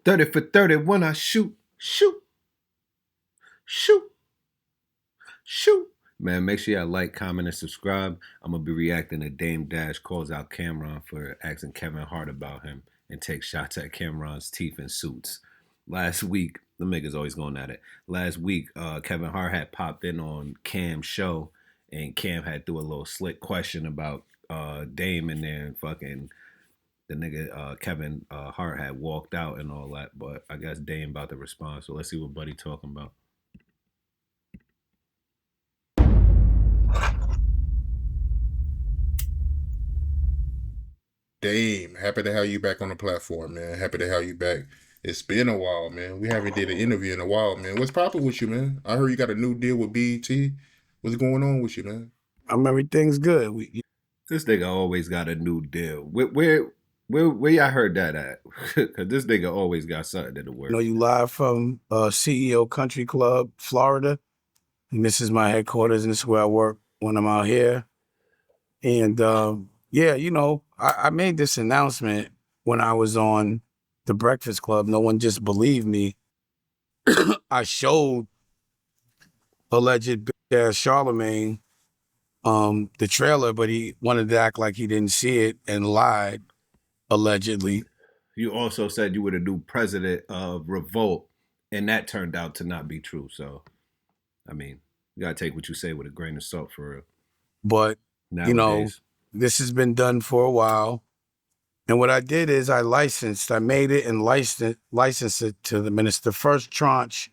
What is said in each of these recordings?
30 for 30 when I shoot, shoot, shoot, shoot. Man, make sure y'all like, comment, and subscribe. I'm gonna be reacting to Dame Dash calls out Cameron for asking Kevin Hart about him and take shots at Cameron's teeth and suits. Last week, the niggas always going at it. Last week, Kevin Hart had popped in on Cam's show, and Cam had threw a little slick question about Dame, and then fucking the nigga Kevin Hart had walked out and all that. But I guess Dame about to respond. So let's see what Buddy talking about. Dame, happy to have you back on the platform, man. Happy to have you back. It's been a while, man. We haven't did an interview in a while, man. What's poppin' with you, man? I heard you got a new deal with BET. What's going on with you, man? Everything's good. This nigga always got a new deal. Where y'all heard that at? Cause this nigga always got something in the works. You live from CEO Country Club, Florida. And this is my headquarters, and this is where I work when I'm out here. And yeah, I made this announcement when I was on the Breakfast Club. No one just believed me. I showed alleged big ass Charlemagne the trailer, but he wanted to act like he didn't see it and lied, allegedly. You also said you were the new president of Revolt, and that turned out to not be true. So, I mean, you gotta take what you say with a grain of salt for real. But Nowadays, this has been done for a while. And what I did is I made it and licensed it to them. And it's the first tranche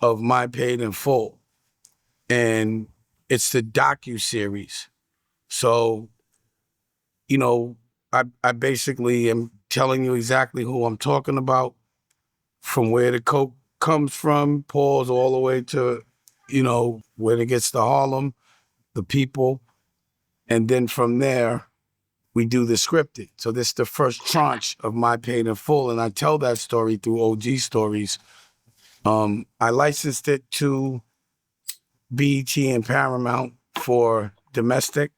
of My Paid in Full. And it's the docu-series. So, I basically am telling you exactly who I'm talking about, from where the coke comes from, pause all the way to, when it gets to Harlem, the people. And then from there, we do the scripted. So this is the first tranche of My Paid in Full. And I tell that story through OG Stories. I licensed it to BET and Paramount for domestic.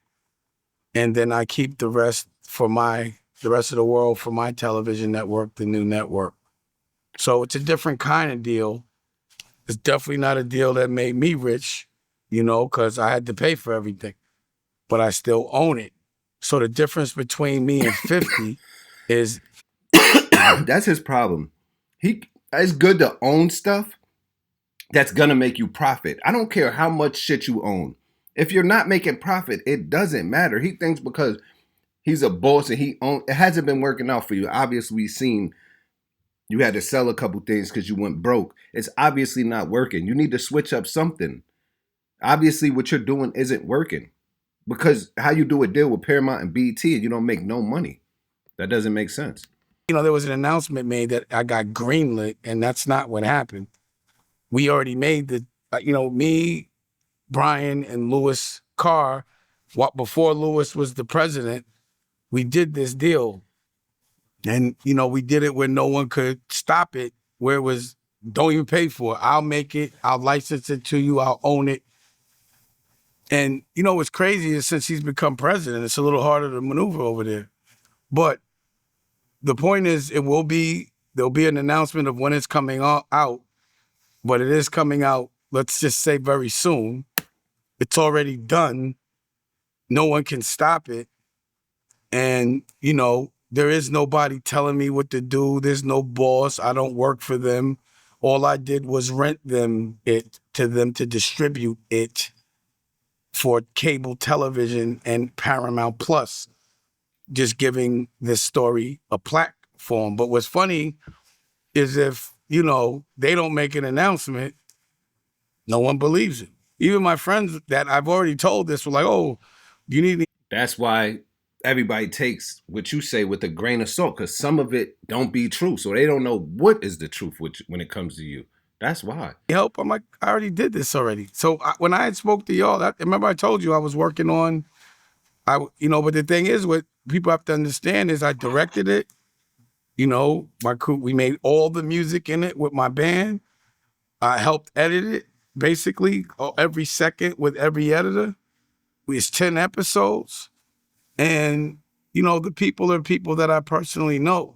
And then I keep the rest for the rest of the world for my television network, the new network. So it's a different kind of deal. It's definitely not a deal that made me rich, because I had to pay for everything, but I still own it. So the difference between me and 50 is that's his problem. It's good to own stuff that's gonna make you profit. I don't care how much shit you own. If you're not making profit, it doesn't matter. He thinks because he's a boss and it hasn't been working out for you. Obviously, we've seen you had to sell a couple things because you went broke. It's obviously not working. You need to switch up something. Obviously, what you're doing isn't working. Because how you do a deal with Paramount and BT and you don't make no money. That doesn't make sense. there was an announcement made that I got greenlit, and that's not what happened. We already made me, Brian, and Louis Carr, before Louis was the president, we did this deal. And, we did it where no one could stop it, where it was, don't even pay for it. I'll make it, I'll license it to you, I'll own it. And, what's crazy is since he's become president, it's a little harder to maneuver over there. But the point is, there'll be an announcement of when it's coming out, but it is coming out, let's just say very soon. It's already done. No one can stop it. And, there is nobody telling me what to do. There's no boss. I don't work for them. All I did was rent it to them to distribute it for cable television and Paramount Plus, just giving this story a platform. But what's funny is if, they don't make an announcement, no one believes it. Even my friends that I've already told this were like, oh, you need to. That's why everybody takes what you say with a grain of salt, because some of it don't be true. So they don't know what is the truth when it comes to you. That's why. Help. I'm like, I already did this already. So when I had spoke to y'all, remember I told you I was working on, but the thing is, what people have to understand is I directed it. My crew, we made all the music in it with my band. I helped edit it, basically, every second with every editor. It's 10 episodes. And, the people are people that I personally know.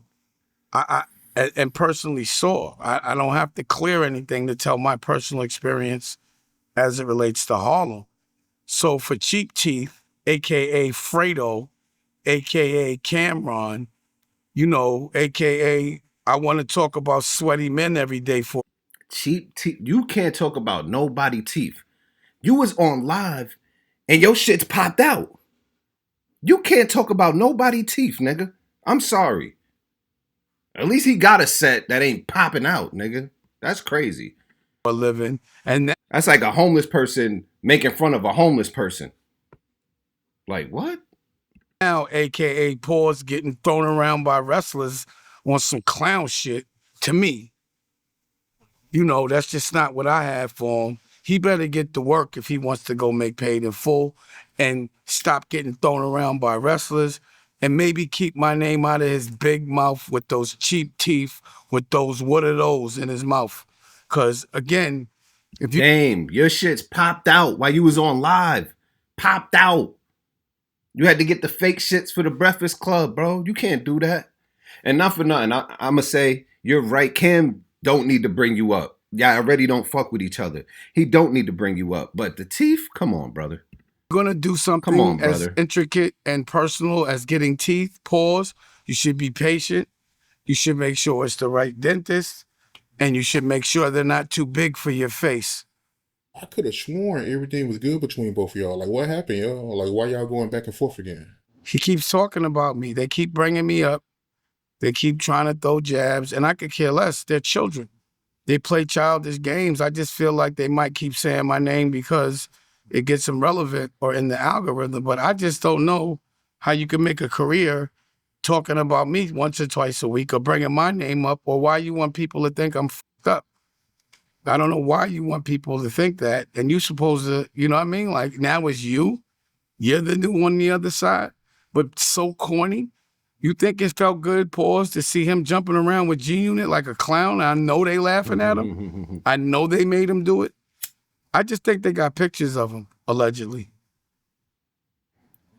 and personally saw. I don't have to clear anything to tell my personal experience as it relates to Harlem. So for Cheap Teeth, aka Fredo, aka Cameron, aka I want to talk about sweaty men every day for Cheap teeth. You can't talk about nobody teeth. You was on live and your shit's popped out. You can't talk about nobody teeth, nigga. I'm sorry. At least he got a set that ain't popping out, nigga. That's crazy. a living. And That's like a homeless person making fun of a homeless person. Like, what? now, aka Paws, getting thrown around by wrestlers on some clown shit, to me, that's just not what I have for him. He better get to work if he wants to go make paid in full and stop getting thrown around by wrestlers and maybe keep my name out of his big mouth with those cheap teeth, with those what are those in his mouth. Because again, if you Dame, your shit's popped out while you was on live. Popped out. You had to get the fake shits for the Breakfast Club, bro. You can't do that. And not for nothing, I'ma say you're right. Cam don't need to bring you up. Y'all already don't fuck with each other. He don't need to bring you up. But the teeth, come on, brother. going to do Come something on, as brother. intricate and personal as getting teeth, pause, you should be patient. You should make sure it's the right dentist, and you should make sure they're not too big for your face. I could have sworn everything was good between both of y'all. Like, what happened, y'all? Like, why y'all going back and forth again? He keeps talking about me. They keep bringing me up. They keep trying to throw jabs, and I could care less. They're children. They play childish games. I just feel like they might keep saying my name because it gets them relevant or in the algorithm. But I just don't know how you can make a career talking about me once or twice a week or bringing my name up, or why you want people to think I'm fucked up. I don't know why you want people to think that. And you supposed to, you know what I mean? Like now it's you. You're the new one on the other side, but so corny. You think it felt good, pause, to see him jumping around with G Unit like a clown? I know they laughing at him. I know they made him do it. I just think they got pictures of him, allegedly.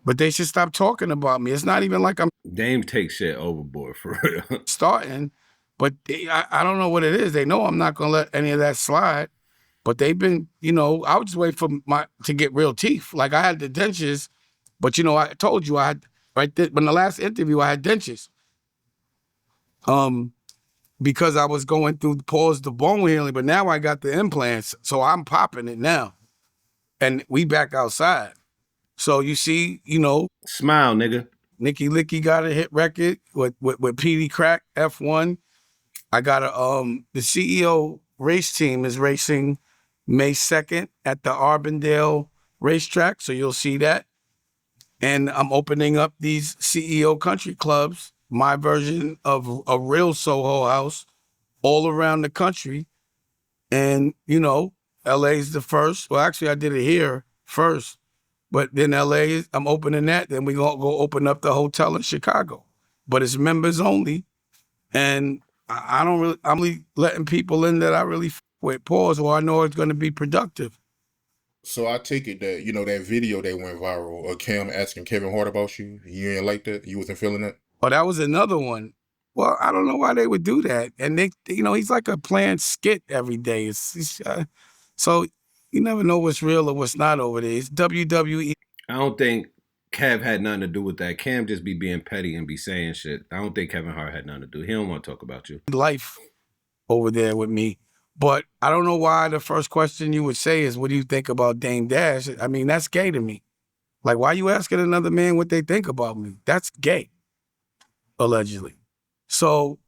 But they should stop talking about me. It's not even like I'm Dame takes shit overboard for real. starting, but I don't know what it is. They know I'm not going to let any of that slide. But they've been, I would just wait for to get real teeth. Like I had the dentures, but I told you I had right there, when the last interview I had dentures. Because I was going through the bone healing, but now I got the implants, so I'm popping it now. And we back outside. So you see, Smile, nigga. Nicky Licky got a hit record with PD Crack F1. I got the CEO race team is racing May 2nd at the Arbondale racetrack, so you'll see that. And I'm opening up these CEO country clubs, my version of a real Soho house, all around the country. And, LA's the first. Well, actually, I did it here first. But then LA, I'm opening that. Then we're going to go open up the hotel in Chicago. But it's members only. And I'm really letting people in that I really with, pause, or I know it's going to be productive. So I take it that, that video that went viral of Cam asking Kevin Hart about you. You ain't like that? You wasn't feeling that? Oh, that was another one. Well, I don't know why they would do that. And they, he's like a planned skit every day. So you never know what's real or what's not over there. It's WWE I don't think Kev had nothing to do with that. Cam just be being petty and be saying shit. I don't think Kevin Hart had nothing to do. He don't want to talk about you. life over there with me. But I don't know why the first question you would say is, what do you think about Dame Dash? I mean, that's gay to me. Like, why are you asking another man what they think about me? That's gay, allegedly. So,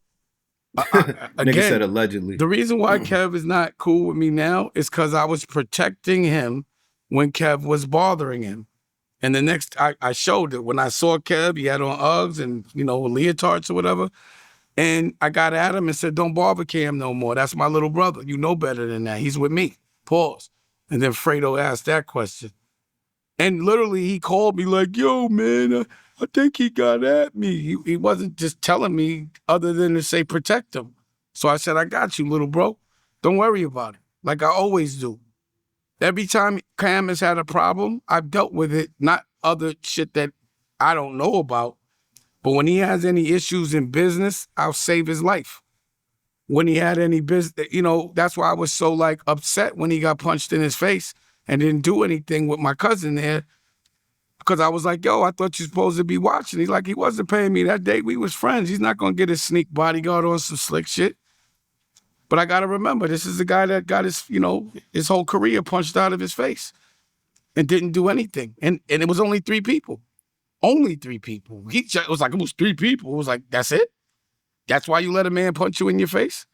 Nigga again, said allegedly. the reason why Kev is not cool with me now is because I was protecting him when Kev was bothering him. And the next, I showed it. When I saw Kev, he had on Uggs and, leotards or whatever. And I got at him and said, don't bother Cam no more. That's my little brother. You know better than that. He's with me. Pause. And then Fredo asked that question. And literally he called me like, yo, man, I think he got at me. He wasn't just telling me other than to say protect him. So I said, I got you, little bro. Don't worry about it. Like I always do. Every time Cam has had a problem, I've dealt with it, not other shit that I don't know about. But when he has any issues in business, I'll save his life. when he had any business. You know, that's why I was so like upset when he got punched in his face and didn't do anything with my cousin there. Because I was like, yo, I thought you're supposed to be watching. He's like, he wasn't paying me that day. We was friends. He's not going to get his sneak bodyguard on some slick shit. But I got to remember, this is the guy that got his, you know, his whole career punched out of his face and didn't do anything. And it was only 3 people. Only 3 people. It was like, it was 3 people. It was like, that's it? That's why you let a man punch you in your face?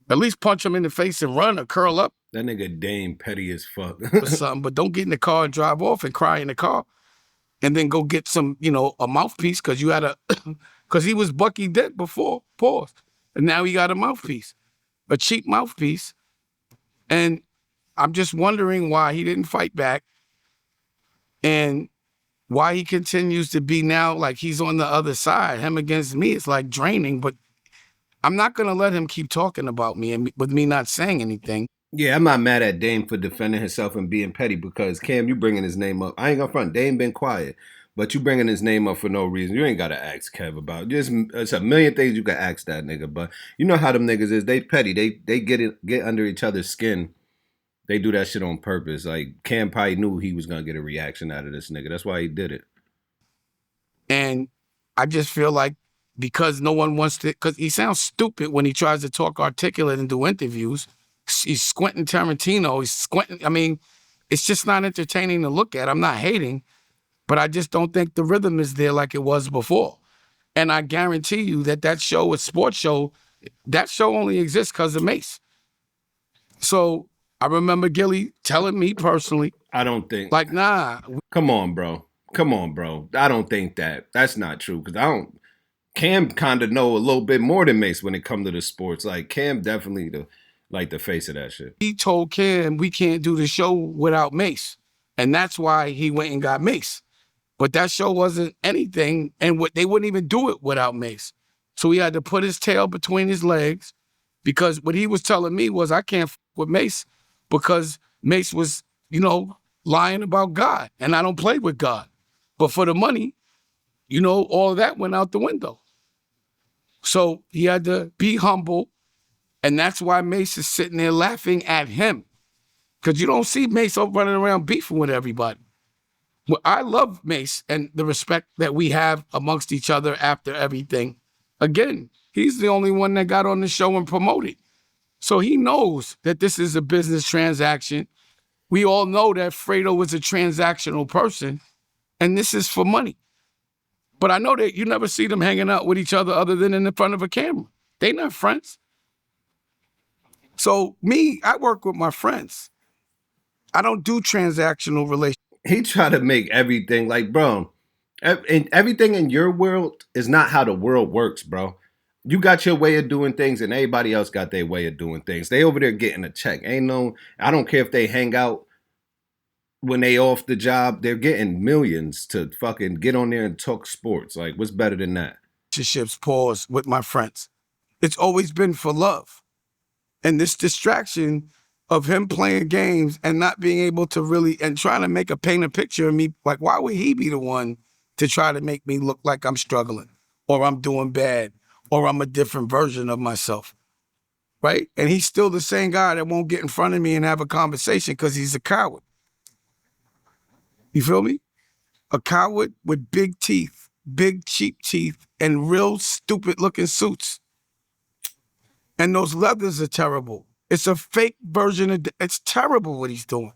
At least punch him in the face and run or curl up That nigga Dame petty as fuck. or something. But don't get in the car and drive off and cry in the car. And then go get some, you know, a mouthpiece because you had a, because he was Bucky Dent before, pause. And now he got a mouthpiece, a cheap mouthpiece. And I'm just wondering why he didn't fight back and why he continues to be now like he's on the other side. Him against me, it's like draining, but I'm not going to let him keep talking about me and with me not saying anything. Yeah, I'm not mad at Dame for defending himself and being petty because Cam, you bringing his name up. I ain't gonna front. Dame been quiet, but you bringing his name up for no reason. You ain't gotta ask Kev about it. It's a million things you can ask that nigga. But you know how them niggas is. They petty. They get under each other's skin. They do that shit on purpose. Like Cam probably knew he was gonna get a reaction out of this nigga. That's why he did it. And I just feel like because no one wants to, because he sounds stupid when he tries to talk articulate and do interviews. He's squinting Tarantino. He's squinting. I mean, it's just not entertaining to look at. I'm not hating, but I just don't think the rhythm is there like it was before. And I guarantee you that show, a sports show, that show only exists because of Mace. So I remember Gilly telling me personally, I don't think. like, nah. Come on, bro. Come on, bro. I don't think that. That's not true because I don't. Cam kind of know a little bit more than Mace when it comes to the sports. Like Cam definitely the face of that shit. He told Cam we can't do the show without Mace. And that's why he went and got Mace. But that show wasn't anything, and they wouldn't even do it without Mace. So he had to put his tail between his legs because what he was telling me was I can't f with Mace because Mace was, you know, lying about God, and I don't play with God. But for the money, you know, all of that went out the window. So he had to be humble. And that's why Mace is sitting there laughing at him. Because you don't see Mace running around beefing with everybody. Well, I love Mace and the respect that we have amongst each other after everything. Again, he's the only one that got on the show and promoted. So he knows that this is a business transaction. We all know that Fredo is a transactional person, and this is for money. But I know that you never see them hanging out with each other than in the front of a camera. They not friends. So me, I work with my friends. I don't do transactional relationships. He try to make everything like, bro, everything in your world is not how the world works, bro. You got your way of doing things and everybody else got their way of doing things. They over there getting a check. I don't care if they hang out when they off the job, they're getting millions to fucking get on there and talk sports. Like, what's better than that? Pause with my friends. It's always been for love. And this distraction of him playing games and not being able to really, and trying to paint a picture of me, like, why would he be the one to try to make me look like I'm struggling or I'm doing bad or I'm a different version of myself, right? And he's still the same guy that won't get in front of me and have a conversation because he's a coward. You feel me? A coward with big teeth, big cheap teeth, and real stupid looking suits. And those leathers are terrible. It's a fake version of, it's terrible what he's doing.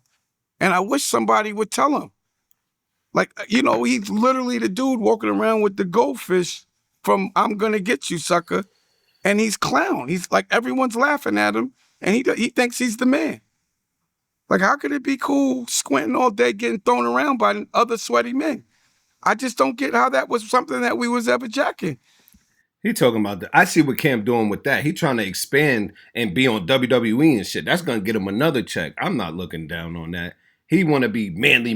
And I wish somebody would tell him. Like, you know, he's literally the dude walking around with the goldfish from I'm Gonna Get You, Sucker. And he's clown. He's like, everyone's laughing at him. And he thinks he's the man. Like, how could it be cool squinting all day getting thrown around by other sweaty men? I just don't get how that was something that we was ever jacking. He talking about that. I see what Cam doing with that. He trying to expand and be on WWE and shit. That's gonna get him another check. I'm not looking down on that. He want to be manly.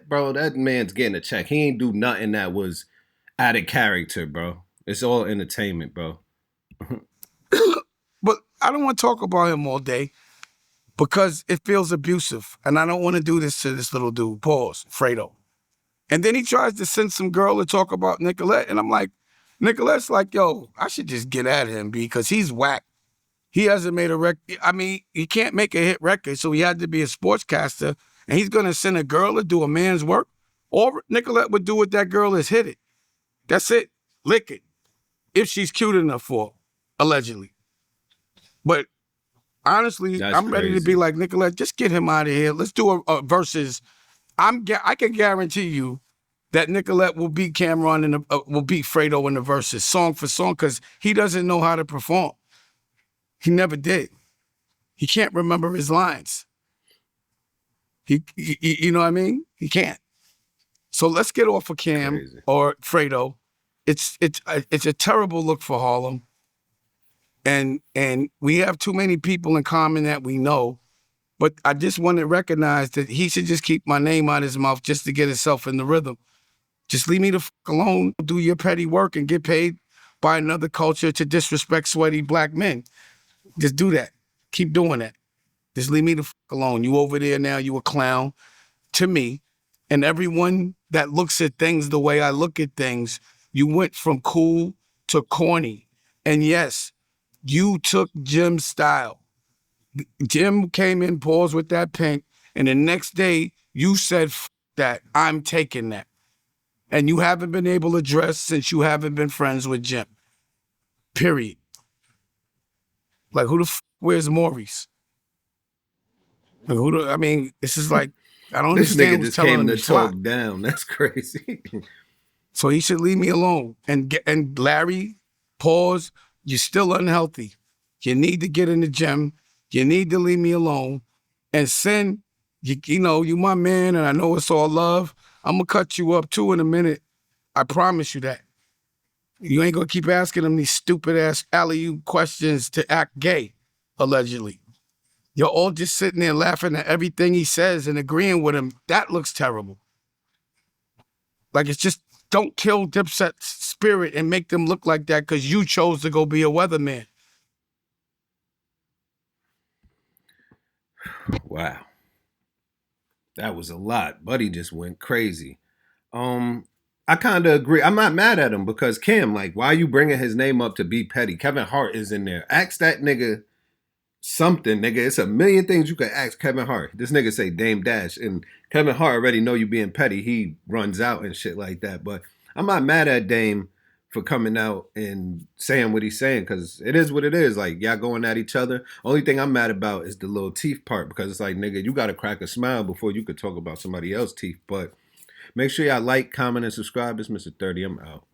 Bro, that man's getting a check. He ain't do nothing that was out of character, bro. It's all entertainment, bro. But I don't want to talk about him all day because it feels abusive. And I don't want to do this to this little dude. Pause, Fredo. And then he tries to send some girl to talk about Nicolette. And I'm like, Nicolette's like, yo, I should just get at him because he's whack. He hasn't made a record. I mean, he can't make a hit record, so he had to be a sportscaster, and he's gonna send a girl to do a man's work. All Nicolette would do with that girl is hit it. That's it. Lick it. If she's cute enough for, allegedly. But honestly, That's I'm ready to be crazy. like, Nicolette, just get him out of here. Let's do a versus. I can guarantee you that Nicolette will beat Cameron and will beat Fredo in the verses, song for song, because he doesn't know how to perform. He never did. He can't remember his lines. You know what I mean? He can't. So let's get off of Cam Crazy. or Fredo. It's a terrible look for Harlem, and we have too many people in common that we know. But I just want to recognize that he should just keep my name out his mouth just to get himself in the rhythm. Just leave me the fuck alone. Do your petty work and get paid by another culture to disrespect sweaty black men. Just do that. Keep doing that. Just leave me the fuck alone. You over there now, you a clown to me. And everyone that looks at things the way I look at things, you went from cool to corny. And yes, you took Jim's style. Jim came in, paused with that pink, and the next day you said, that, I'm taking that. And you haven't been able to dress since you haven't been friends with Jim. Period. Like, who the wears Maurice? Like, I mean, this is like, I don't This understand nigga who's just telling came him to to fly. talk down. That's crazy. So he should leave me alone. And Larry, pause. You're still unhealthy. You need to get in the gym. You need to leave me alone. And Sin, you know, you my man, and I know it's all love. I'm gonna cut you up too in a minute. I promise you that. You ain't gonna keep asking him these stupid ass alley-oop questions to act gay, allegedly. You're all just sitting there laughing at everything he says and agreeing with him. That looks terrible. Like, it's just, don't kill Dipset's spirit and make them look like that because you chose to go be a weatherman. Wow. That was a lot. Buddy just went crazy. I kind of agree. I'm not mad at him because Cam, like, why are you bringing his name up to be petty? Kevin Hart is in there. Ask that nigga something, nigga. It's a million things you could ask Kevin Hart. This nigga say Dame Dash, and Kevin Hart already know you being petty. He runs out and shit like that. But I'm not mad at Dame for coming out and saying what he's saying because it is what it is. Like, y'all going at each other. Only thing I'm mad about is the little teeth part because it's like, nigga, you got to crack a smile before you could talk about somebody else's teeth. But make sure y'all like, comment, and subscribe. It's Mr. 30. I'm out.